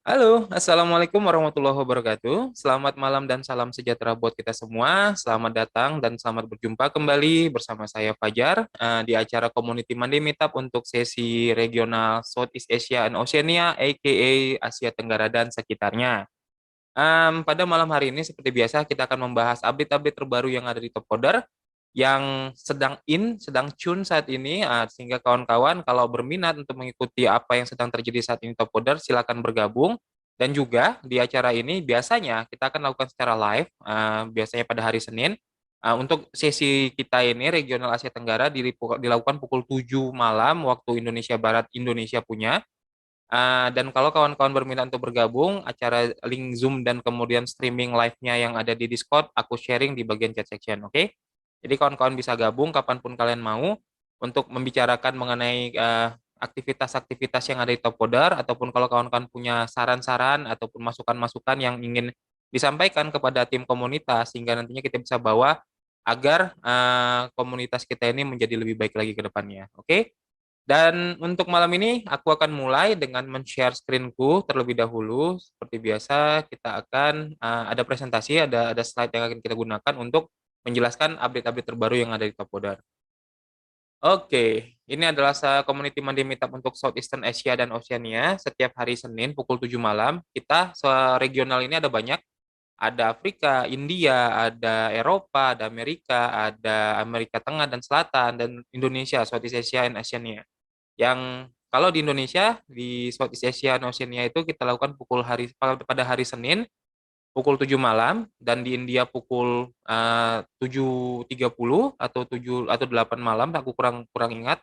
Halo, Assalamualaikum warahmatullahi wabarakatuh. Selamat malam dan salam sejahtera buat kita semua. Selamat datang dan selamat berjumpa kembali bersama saya Fajar di acara Community Monday Meetup untuk sesi regional Southeast Asia and Oceania, aka Asia Tenggara dan sekitarnya. Pada malam hari ini seperti biasa kita akan membahas update-update terbaru yang ada di Top Coder yang sedang tune saat ini, sehingga kawan-kawan kalau berminat untuk mengikuti apa yang sedang terjadi saat ini Top Coder, silakan bergabung. Dan juga di acara ini biasanya kita akan lakukan secara live, biasanya pada hari Senin. Untuk sesi kita ini regional Asia Tenggara dilakukan pukul 7 malam waktu Indonesia Barat Indonesia punya. Dan kalau kawan-kawan berminat untuk bergabung, acara link Zoom dan kemudian streaming live-nya yang ada di Discord, aku sharing di bagian chat section, oke? Jadi kawan-kawan bisa gabung kapanpun kalian mau untuk membicarakan mengenai aktivitas-aktivitas yang ada di Top Coder, ataupun kalau kawan-kawan punya saran-saran ataupun masukan-masukan yang ingin disampaikan kepada tim komunitas, sehingga nantinya kita bisa bawa agar komunitas kita ini menjadi lebih baik lagi ke depannya, oke? Dan untuk malam ini aku akan mulai dengan men-share screen-ku terlebih dahulu. Seperti biasa kita akan ada presentasi, ada slide yang akan kita gunakan untuk menjelaskan update-update terbaru yang ada di Top Coder. Oke, ini adalah Community Monday Meetup untuk Southeastern Asia dan Oceania. Setiap hari Senin pukul 7 malam. Kita regional ini ada banyak. Ada Afrika, India, ada Eropa, ada Amerika Tengah dan Selatan, dan Indonesia, Southeast Asia dan Oceania. Yang kalau di Indonesia, di Southeast Asia dan Oceania itu kita lakukan pada hari Senin pukul 7 malam, dan di India pukul 7.30 atau 8 malam, aku kurang kurang ingat,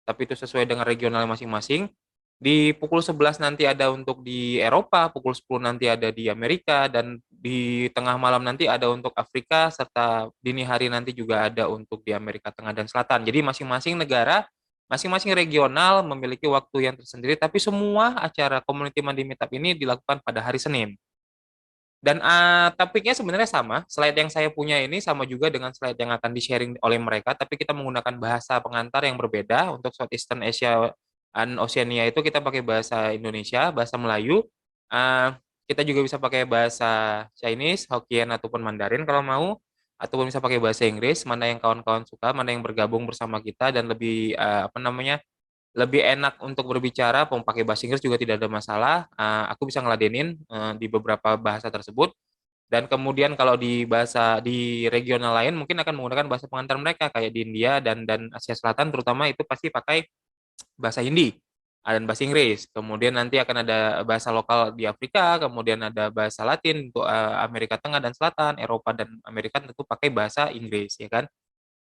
tapi itu sesuai dengan regional masing-masing. Di pukul 11 nanti ada untuk di Eropa, pukul 10 nanti ada di Amerika, dan di tengah malam nanti ada untuk Afrika, serta dini hari nanti juga ada untuk di Amerika Tengah dan Selatan. Jadi masing-masing negara, masing-masing regional memiliki waktu yang tersendiri, tapi semua acara Community Monday Meetup ini dilakukan pada hari Senin. Dan topiknya sebenarnya sama. Slide yang saya punya ini sama juga dengan slide yang akan di-sharing oleh mereka, tapi kita menggunakan bahasa pengantar yang berbeda. Untuk Southeastern Asia dan Oceania itu kita pakai bahasa Indonesia, bahasa Melayu. Uh, kita juga bisa pakai bahasa Chinese, Hokkien, ataupun Mandarin kalau mau, ataupun bisa pakai bahasa Inggris, mana yang kawan-kawan suka, mana yang bergabung bersama kita dan lebih apa namanya, lebih enak untuk berbicara, mau pakai bahasa Inggris juga tidak ada masalah. Aku bisa ngeladenin di beberapa bahasa tersebut. Dan kemudian kalau di bahasa di regional lain mungkin akan menggunakan bahasa pengantar mereka, kayak di India dan Asia Selatan terutama itu pasti pakai bahasa Hindi dan bahasa Inggris. Kemudian nanti akan ada bahasa lokal di Afrika, kemudian ada bahasa Latin untuk Amerika Tengah dan Selatan, Eropa dan Amerika tentu pakai bahasa Inggris, ya kan?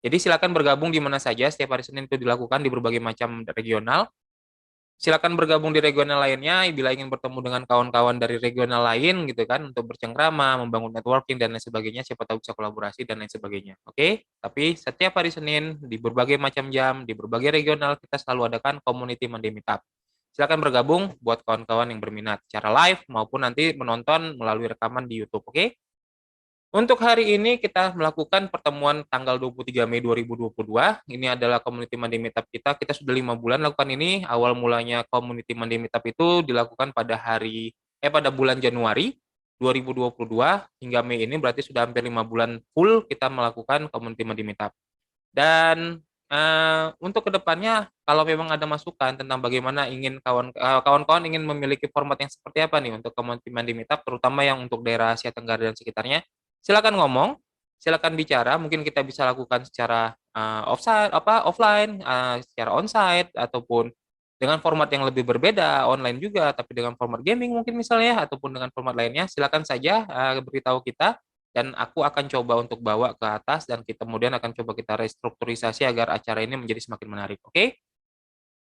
Jadi silakan bergabung di mana saja. Setiap hari Senin itu dilakukan di berbagai macam regional. Silakan bergabung di regional lainnya bila ingin bertemu dengan kawan-kawan dari regional lain gitu kan, untuk bercengkrama, membangun networking dan lain sebagainya, siapa tahu bisa kolaborasi dan lain sebagainya. Oke? Tapi setiap hari Senin di berbagai macam jam, di berbagai regional kita selalu adakan Community Monday Meetup. Silakan bergabung buat kawan-kawan yang berminat secara live maupun nanti menonton melalui rekaman di YouTube, oke? Untuk hari ini kita melakukan pertemuan tanggal 23 Mei 2022. Ini adalah Community Monday Meetup kita. Kita sudah 5 bulan lakukan ini. Awal mulanya Community Monday Meetup itu dilakukan pada bulan Januari 2022 hingga Mei ini, berarti sudah hampir 5 bulan full kita melakukan Community Monday Meetup. Dan untuk kedepannya, kalau memang ada masukan tentang bagaimana kawan-kawan ingin memiliki format yang seperti apa nih untuk Community Monday Meetup, terutama yang untuk daerah Asia Tenggara dan sekitarnya, silakan ngomong, silakan bicara. Mungkin kita bisa lakukan secara offline, secara onsite, ataupun dengan format yang lebih berbeda, online juga, tapi dengan format gaming mungkin misalnya, ataupun dengan format lainnya. Silakan saja beritahu kita, dan aku akan coba untuk bawa ke atas, dan kita kemudian akan coba kita restrukturisasi agar acara ini menjadi semakin menarik. Oke?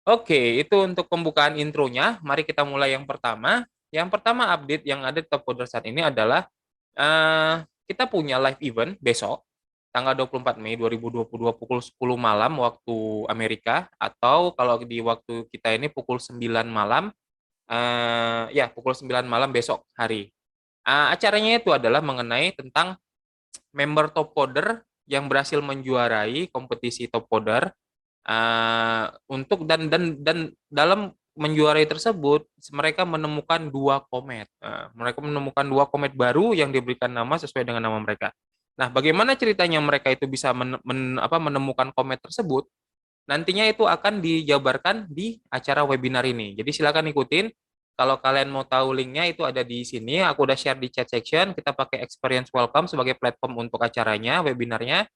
Oke, itu untuk pembukaan intronya. Mari kita mulai yang pertama. Yang pertama update yang ada di Top Coder saat ini adalah kita punya live event besok tanggal 24 Mei 2022 pukul 10 malam waktu Amerika, atau kalau di waktu kita ini pukul 9 malam, ya pukul 9 malam besok hari. Acaranya itu adalah mengenai tentang member top coder yang berhasil menjuarai kompetisi top coder, untuk dan dalam menjuarai tersebut, mereka menemukan dua komet. Nah, mereka menemukan dua komet baru yang diberikan nama sesuai dengan nama mereka. Nah, bagaimana ceritanya mereka itu bisa menemukan komet tersebut? Nantinya itu akan dijabarkan di acara webinar ini. Jadi silakan ikutin. Kalau kalian mau tahu linknya itu ada di sini. Aku udah share di chat section. Kita pakai Experience Welcome sebagai platform untuk acaranya, webinarnya.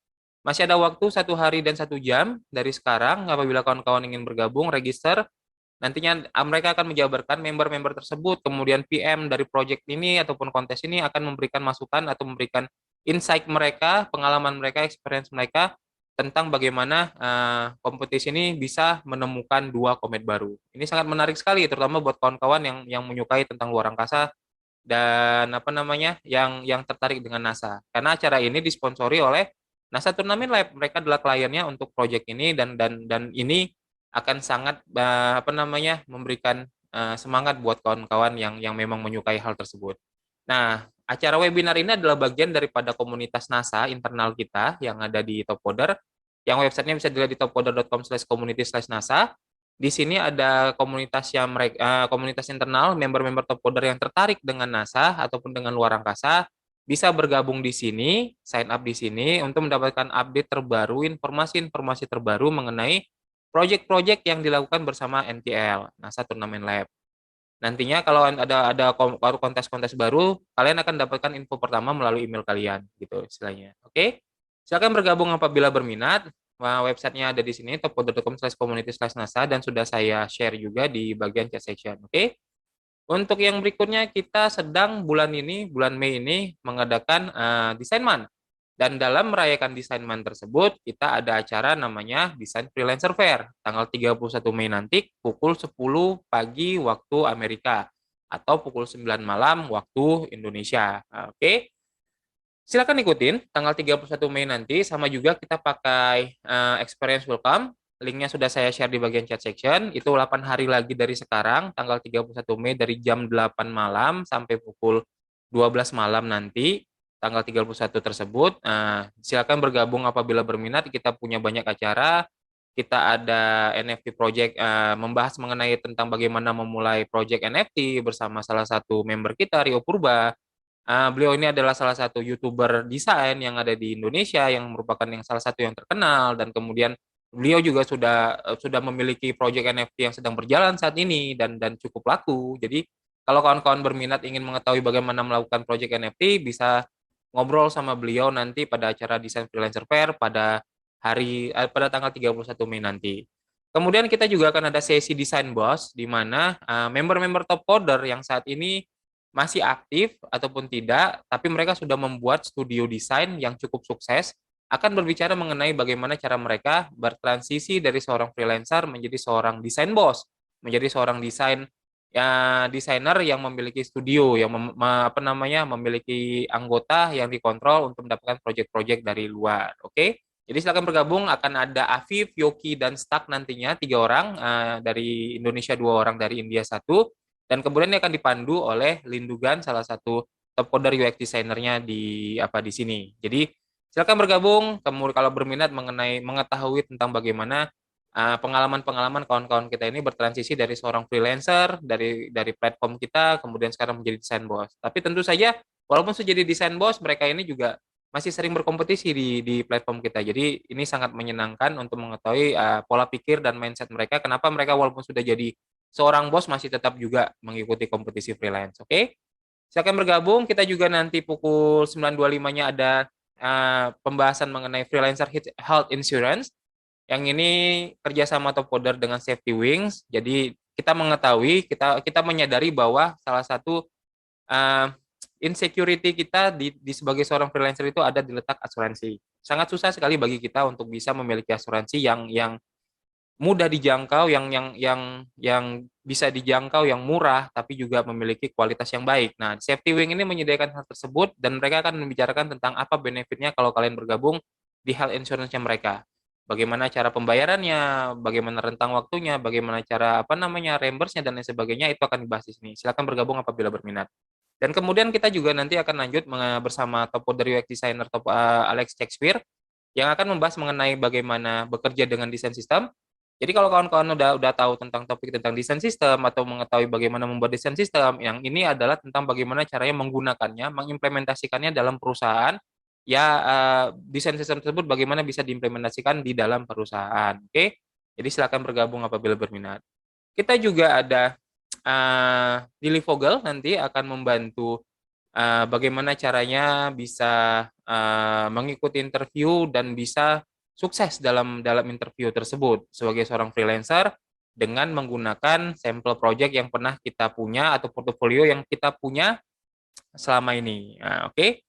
Masih ada waktu 1 hari dan 1 jam dari sekarang. Apabila kawan-kawan ingin bergabung, register. Nantinya mereka akan menjabarkan member-member tersebut, kemudian PM dari project ini ataupun kontes ini akan memberikan masukan atau memberikan insight mereka, pengalaman mereka, experience mereka tentang bagaimana kompetisi ini bisa menemukan dua komet baru. Ini sangat menarik sekali, terutama buat kawan-kawan yang menyukai tentang luar angkasa dan yang tertarik dengan NASA. Karena acara ini disponsori oleh NASA Turnamen Lab. Mereka adalah kliennya untuk project ini dan ini akan sangat memberikan semangat buat kawan-kawan yang memang menyukai hal tersebut. Nah, acara webinar ini adalah bagian daripada komunitas NASA internal kita yang ada di Topcoder. Yang websitenya bisa dilihat di topcoder.com/community/NASA. Di sini ada komunitas yang komunitas internal, member-member Topcoder yang tertarik dengan NASA ataupun dengan luar angkasa bisa bergabung di sini, sign up di sini untuk mendapatkan update terbaru, informasi-informasi terbaru mengenai proyek-proyek yang dilakukan bersama NTL, NASA Turnamen Lab. Nantinya kalau ada kontes-kontes baru, kalian akan dapatkan info pertama melalui email kalian, gitu istilahnya. Oke? Silakan bergabung apabila berminat. Websitenya ada di sini, topcoder.com/community/NASA, dan sudah saya share juga di bagian chat section. Oke? Untuk yang berikutnya, kita sedang bulan Mei ini, mengadakan Desain Month. Dan dalam merayakan Desain Month tersebut, kita ada acara namanya Desain Freelancer Fair, tanggal 31 Mei nanti, pukul 10 pagi waktu Amerika, atau pukul 9 malam waktu Indonesia. Oke? Silakan ikutin, tanggal 31 Mei nanti, sama juga kita pakai Experience Welcome. Linknya sudah saya share di bagian chat section. Itu 8 hari lagi dari sekarang, tanggal 31 Mei dari jam 8 malam sampai pukul 12 malam nanti, tanggal 31 tersebut. Silakan bergabung apabila berminat. Kita punya banyak acara. Kita ada NFT Project, membahas mengenai tentang bagaimana memulai project NFT bersama salah satu member kita, Rio Purba. Beliau ini adalah salah satu YouTuber desain yang ada di Indonesia, yang merupakan salah satu yang terkenal, dan kemudian beliau juga sudah memiliki proyek NFT yang sedang berjalan saat ini dan cukup laku. Jadi kalau kawan-kawan berminat ingin mengetahui bagaimana melakukan proyek NFT, bisa ngobrol sama beliau nanti pada acara Desain Freelancer Fair pada tanggal 31 Mei nanti. Kemudian kita juga akan ada sesi Desain Boss, di mana member-member top coder yang saat ini masih aktif ataupun tidak, tapi mereka sudah membuat studio desain yang cukup sukses, akan berbicara mengenai bagaimana cara mereka bertransisi dari seorang freelancer menjadi seorang desain boss, menjadi seorang desainer yang memiliki studio, yang memiliki anggota yang dikontrol untuk mendapatkan proyek-proyek dari luar. Oke? Jadi silakan bergabung. Akan ada Afif, Yoki, dan Stak nantinya 3 orang dari Indonesia, 2 orang dari India, 1. Dan kemudian ini akan dipandu oleh Lindugan, salah satu top coder UX designernya di sini. Jadi silakan bergabung. Kemudian kalau berminat mengetahui tentang bagaimana pengalaman-pengalaman kawan-kawan kita ini bertransisi dari seorang freelancer dari platform kita, kemudian sekarang menjadi desain boss. Tapi tentu saja walaupun sudah jadi desain boss, mereka ini juga masih sering berkompetisi di platform kita. Jadi ini sangat menyenangkan untuk mengetahui pola pikir dan mindset mereka. Kenapa mereka walaupun sudah jadi seorang bos masih tetap juga mengikuti kompetisi freelance. Oke? Silakan bergabung. Kita juga nanti pukul 9.25-nya ada pembahasan mengenai freelancer health insurance. Yang ini kerjasama top coder dengan Safety Wings. Jadi kita mengetahui, kita menyadari bahwa salah satu insecurity kita di sebagai seorang freelancer itu ada di letak asuransi. Sangat susah sekali bagi kita untuk bisa memiliki asuransi yang mudah dijangkau, yang bisa dijangkau, yang murah, tapi juga memiliki kualitas yang baik. Nah, Safety Wing ini menyediakan hal tersebut, dan mereka akan membicarakan tentang apa benefitnya kalau kalian bergabung di health insurance-nya mereka. Bagaimana cara pembayarannya, bagaimana rentang waktunya, bagaimana cara reimburse-nya, dan lain sebagainya, itu akan dibahas di sini. Silakan bergabung apabila berminat. Dan kemudian kita juga nanti akan lanjut bersama top dari UX designer Alex Shakespeare, yang akan membahas mengenai bagaimana bekerja dengan desain sistem, Jadi kalau kawan-kawan udah tahu tentang topik tentang desain sistem atau mengetahui bagaimana membuat desain sistem, yang ini adalah tentang bagaimana caranya menggunakannya, mengimplementasikannya dalam perusahaan. Ya, desain sistem tersebut bagaimana bisa diimplementasikan di dalam perusahaan. Oke, jadi silakan bergabung apabila berminat. Kita juga ada Lily Vogel nanti akan membantu bagaimana caranya bisa mengikuti interview dan bisa sukses dalam dalam interview tersebut sebagai seorang freelancer dengan menggunakan sampel project yang pernah kita punya atau portofolio yang kita punya selama ini. Nah, oke.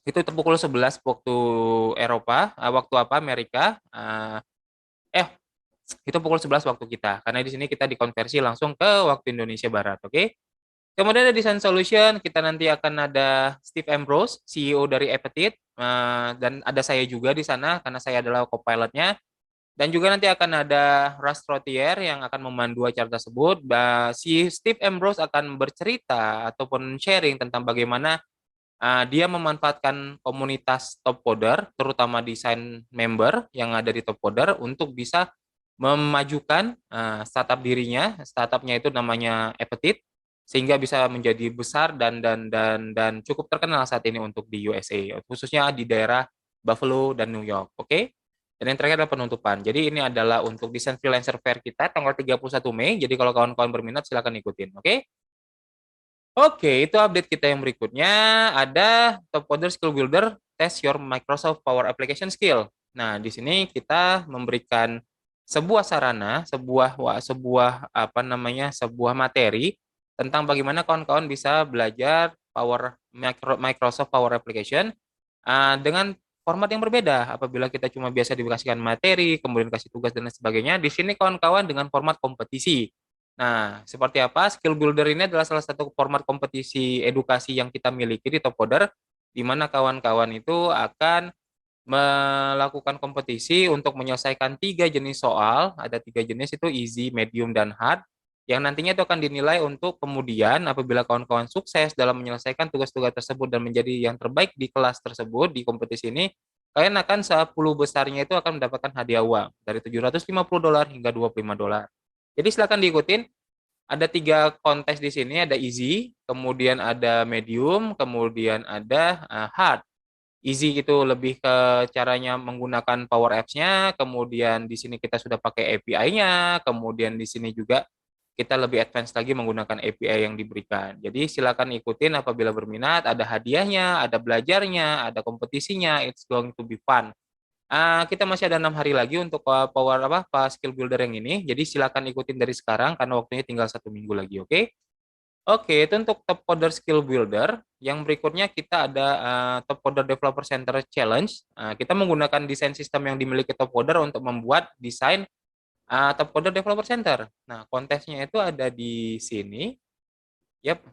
Itu pukul 11 waktu Eropa, waktu apa Amerika. Eh, itu pukul 11 waktu kita. Karena di sini kita dikonversi langsung ke waktu Indonesia Barat, oke? Kemudian ada Design Solution, kita nanti akan ada Steve Ambrose, CEO dari Appetite, dan ada saya juga di sana karena saya adalah co-pilotnya. Dan juga nanti akan ada Russ Trottier yang akan memandu acara tersebut. Si Steve Ambrose akan bercerita ataupun sharing tentang bagaimana dia memanfaatkan komunitas top coder, terutama desain member yang ada di top coder untuk bisa memajukan startup dirinya. Startupnya itu namanya Appetite, sehingga bisa menjadi besar dan cukup terkenal saat ini untuk di USA, khususnya di daerah Buffalo dan New York. Oke? Dan yang terakhir adalah penutupan. Jadi ini adalah untuk desain freelancer fair kita tanggal 31 Mei. Jadi kalau kawan-kawan berminat silakan ikutin. Oke? Oke, itu update kita yang berikutnya. Ada Top Coder Skill Builder, Test Your Microsoft Power Application Skill. Nah, di sini kita memberikan sebuah sarana, sebuah apa namanya, sebuah materi tentang bagaimana kawan-kawan bisa belajar Microsoft Power Application dengan format yang berbeda. Apabila kita cuma biasa dikasihkan materi, kemudian kasih tugas dan lain sebagainya, di sini kawan-kawan dengan format kompetisi. Nah, seperti apa? Skill Builder ini adalah salah satu format kompetisi edukasi yang kita miliki di Top Coder, di mana kawan-kawan itu akan melakukan kompetisi untuk menyelesaikan 3 jenis soal. Ada 3 jenis itu easy, medium, dan hard. Yang nantinya itu akan dinilai untuk kemudian apabila kawan-kawan sukses dalam menyelesaikan tugas-tugas tersebut dan menjadi yang terbaik di kelas tersebut di kompetisi ini, kalian akan 10 besarnya itu akan mendapatkan hadiah uang dari $750 hingga $25. Jadi silakan diikutin. Ada 3 kontes di sini, ada easy, kemudian ada medium, kemudian ada hard. Easy itu lebih ke caranya menggunakan Power Apps-nya, kemudian di sini kita sudah pakai API-nya, kemudian di sini juga kita lebih advance lagi menggunakan API yang diberikan. Jadi silakan ikutin apabila berminat, ada hadiahnya, ada belajarnya, ada kompetisinya, it's going to be fun. Kita masih ada 6 hari lagi untuk power apa skill builder yang ini. Jadi silakan ikutin dari sekarang karena waktunya tinggal 1 minggu lagi. Oke? Oke, itu untuk Top Coder Skill Builder. Yang berikutnya kita ada Top Coder Developer Center Challenge. Kita menggunakan desain sistem yang dimiliki Top Coder untuk membuat desain Top Coder Developer Center. Nah, kontesnya itu ada di sini. Yap,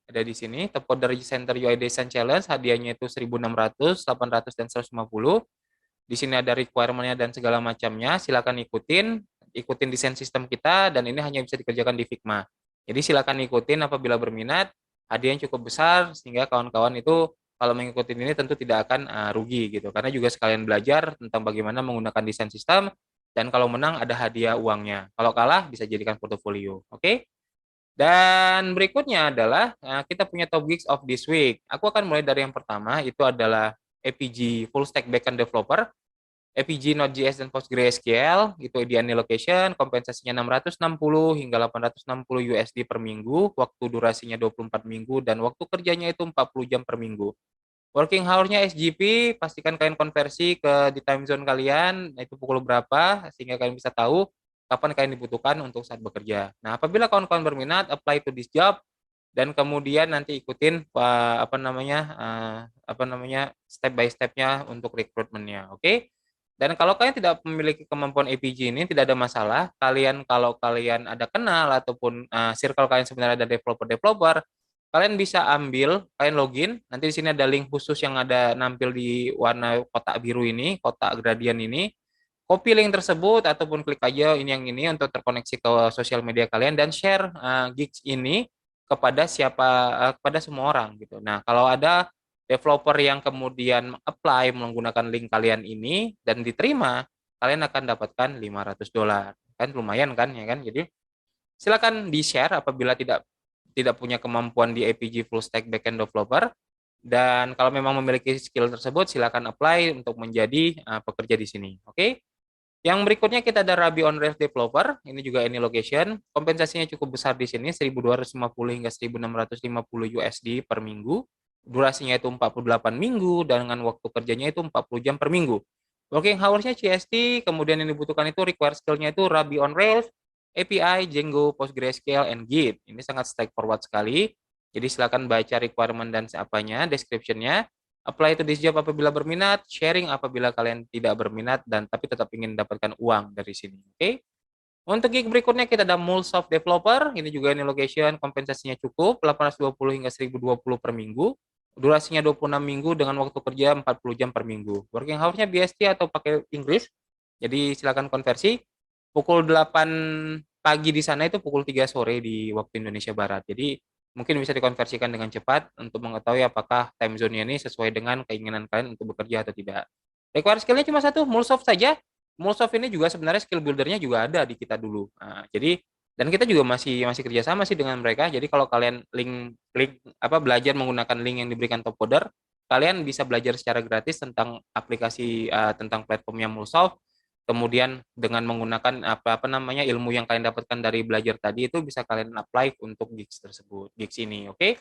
ada di sini. Top Coder Center UI Design Challenge. Hadiahnya itu 1.600, 800, dan 150. Di sini ada requirement-nya dan segala macamnya. Silakan ikutin desain sistem kita, dan ini hanya bisa dikerjakan di Figma. Jadi silakan ikutin apabila berminat. Hadiah yang cukup besar sehingga kawan-kawan itu kalau mengikuti ini tentu tidak akan rugi gitu. Karena juga sekalian belajar tentang bagaimana menggunakan desain sistem, dan kalau menang ada hadiah uangnya. Kalau kalah bisa jadikan portofolio. Oke? Dan berikutnya adalah kita punya top gigs of this week. Aku akan mulai dari yang pertama, itu adalah APG Full Stack Backend Developer. APG Node.js dan PostgreSQL, itu di location, kompensasinya 660 hingga 860 USD per minggu, waktu durasinya 24 minggu, dan waktu kerjanya itu 40 jam per minggu. Working hour-nya SGP, pastikan kalian konversi di time zone kalian, itu pukul berapa, sehingga kalian bisa tahu kapan kalian dibutuhkan untuk saat bekerja. Nah, apabila kawan-kawan berminat, apply to this job, dan kemudian nanti ikutin step by step-nya untuk rekrutmennya, oke? Dan kalau kalian tidak memiliki kemampuan APG ini, tidak ada masalah. Kalau kalian ada kenal ataupun circle kalian sebenarnya ada developer-developer, kalian bisa kalian login. Nanti di sini ada link khusus yang ada nampil di warna kotak biru ini, kotak gradient ini. Copy link tersebut ataupun klik aja ini yang ini untuk terkoneksi ke sosial media kalian dan share gigs ini kepada semua orang gitu. Nah, kalau ada developer yang kemudian apply menggunakan link kalian ini dan diterima, kalian akan dapatkan $500. Kan lumayan kan ya kan? Jadi silakan di-share apabila tidak punya kemampuan di APG full stack backend developer. Dan kalau memang memiliki skill tersebut, silakan apply untuk menjadi pekerja di sini. Oke? Yang berikutnya kita ada Ruby on Rails developer. Ini juga any location. Kompensasinya cukup besar di sini, 1.250 hingga 1.650 USD per minggu. Durasinya itu 48 minggu, dan dengan waktu kerjanya itu 40 jam per minggu. Working hours-nya CST, kemudian yang dibutuhkan itu require skill-nya itu Ruby on Rails, API, Django, PostgreSQL, and Git. Ini sangat straightforward sekali. Jadi silakan baca requirement dan apanya, description-nya. Apply to this job apabila berminat, sharing apabila kalian tidak berminat, dan tapi tetap ingin mendapatkan uang dari sini. Oke? Untuk gig berikutnya kita ada MuleSoft Developer. Ini juga ini location, kompensasinya cukup, 820 hingga 1020 per minggu. Durasinya 26 minggu dengan waktu kerja 40 jam per minggu. Working hours-nya BST atau pakai Inggris. Jadi silakan konversi. Pukul 8 pagi di sana itu pukul 3 sore di waktu Indonesia Barat. Jadi mungkin bisa dikonversikan dengan cepat untuk mengetahui apakah time zone-nya ini sesuai dengan keinginan kalian untuk bekerja atau tidak. Require skill-nya cuma satu, MuleSoft saja. MuleSoft ini juga sebenarnya skill builder-nya juga ada di kita dulu. Nah, jadi dan kita juga masih kerjasama sih dengan mereka. Jadi kalau kalian link apa belajar menggunakan link yang diberikan top coder, kalian bisa belajar secara gratis tentang aplikasi tentang platformnya MuleSoft. Kemudian dengan menggunakan apa namanya ilmu yang kalian dapatkan dari belajar tadi itu bisa kalian apply untuk gigs tersebut, gigs ini, oke?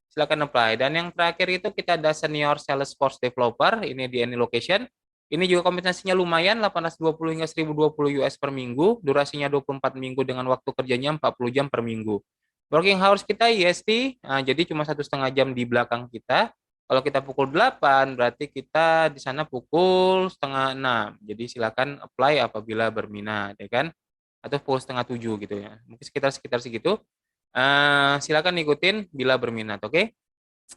Silakan apply. Dan yang terakhir itu kita ada senior Salesforce developer, ini di any location. Ini juga kompensasinya lumayan, 820 hingga 1020 US per minggu, durasinya 24 minggu dengan waktu kerjanya 40 jam per minggu. Working hours kita IST, jadi cuma 1,5 jam di belakang kita. Kalau kita pukul 8, berarti kita di sana pukul setengah 6. Jadi silakan apply apabila berminat, ya kan? Atau pukul setengah 7 gitu ya. Mungkin sekitar segitu. Silakan ikutin bila berminat, oke?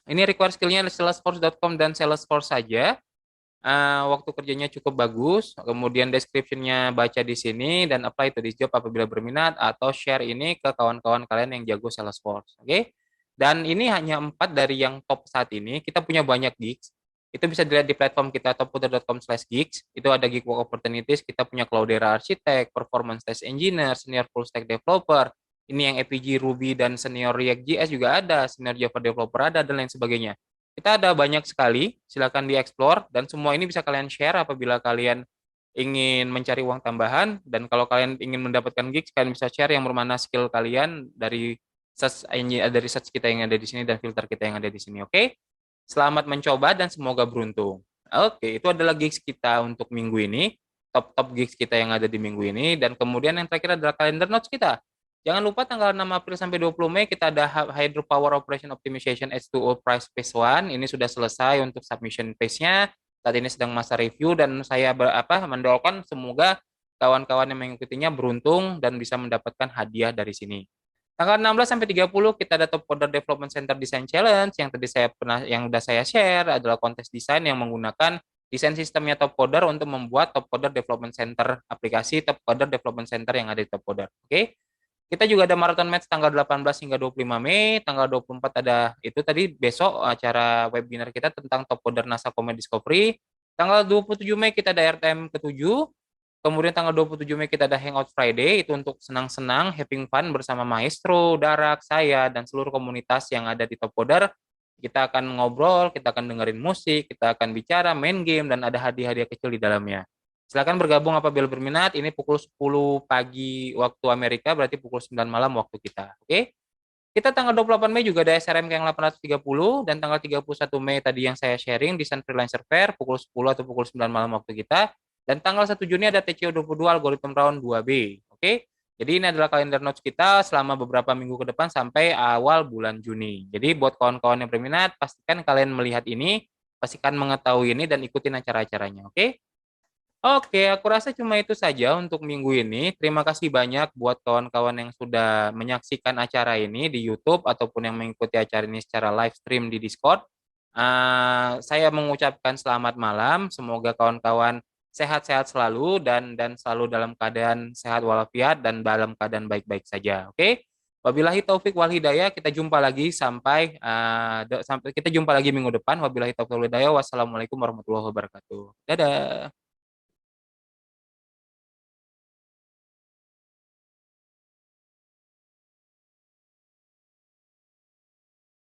Ini require skill-nya salesforce.com dan Salesforce saja. Waktu kerjanya cukup bagus, kemudian description-nya baca di sini, dan apply to this job apabila berminat, atau share ini ke kawan-kawan kalian yang jago Salesforce, oke? Dan ini hanya 4 dari yang top saat ini, kita punya banyak gigs, itu bisa dilihat di platform kita topcoder.com/gigs, itu ada gig work opportunities, kita punya Cloudera Architect, Performance Test Engineer, Senior Full Stack Developer, ini yang APG Ruby dan Senior React.js juga ada, Senior Java Developer ada, dan lain sebagainya. Kita ada banyak sekali, silakan dieksplor, dan semua ini bisa kalian share apabila kalian ingin mencari uang tambahan, dan kalau kalian ingin mendapatkan gigs, kalian bisa share yang bermana skill kalian dari search kita yang ada di sini dan filter kita yang ada di sini, oke? Selamat mencoba dan semoga beruntung. Oke, itu adalah gigs kita untuk minggu ini, top-top gigs kita yang ada di minggu ini, dan kemudian yang terakhir adalah calendar notes kita. Jangan lupa tanggal 6 April sampai 20 Mei kita ada Hydropower Operation Optimization H2O Price Phase 1. Ini sudah selesai untuk submission phase-nya. Saat ini sedang masa review dan saya mendoakan semoga kawan-kawan yang mengikutinya beruntung dan bisa mendapatkan hadiah dari sini. Tanggal 16 sampai 30 kita ada Top Coder Development Center Design Challenge yang tadi yang sudah saya share adalah kontes desain yang menggunakan desain sistemnya Top Coder untuk membuat Top Coder Development Center aplikasi Top Coder Development Center yang ada di Top Coder. Oke. Kita juga ada Marathon Match tanggal 18 hingga 25 Mei, tanggal 24 ada itu tadi besok acara webinar kita tentang Top Coder NASA Comet Discovery. Tanggal 27 Mei kita ada RTM ke-7. Kemudian tanggal 27 Mei kita ada Hangout Friday, itu untuk senang-senang, having fun bersama Maestro, Darak, saya, dan seluruh komunitas yang ada di Top Coder. Kita akan ngobrol, kita akan dengerin musik, kita akan bicara, main game, dan ada hadiah-hadiah kecil di dalamnya. Silakan bergabung apabila berminat. Ini pukul 10 pagi waktu Amerika, berarti pukul 9 malam waktu kita. Oke? Kita tanggal 28 Mei juga ada SRM yang 830, dan tanggal 31 Mei tadi yang saya sharing di Desain Freelancer Fair pukul 10 atau pukul 9 malam waktu kita. Dan tanggal 1 Juni ada TCO 22 Algorithm Round 2B. Oke? Jadi ini adalah kalender notes kita selama beberapa minggu ke depan sampai awal bulan Juni. Jadi buat kawan-kawan yang berminat, pastikan kalian melihat ini, pastikan mengetahui ini, dan ikutin acara-acaranya. Oke? Oke, aku rasa cuma itu saja untuk minggu ini. Terima kasih banyak buat kawan-kawan yang sudah menyaksikan acara ini di YouTube ataupun yang mengikuti acara ini secara live stream di Discord. Saya mengucapkan selamat malam. Semoga kawan-kawan sehat-sehat selalu dan selalu dalam keadaan sehat walafiat dan dalam keadaan baik-baik saja. Oke? Wabillahi taufik wal hidayah. Kita jumpa lagi sampai kita jumpa lagi minggu depan. Wabillahi taufik wal hidayah. Wassalamualaikum warahmatullahi wabarakatuh. Dadah.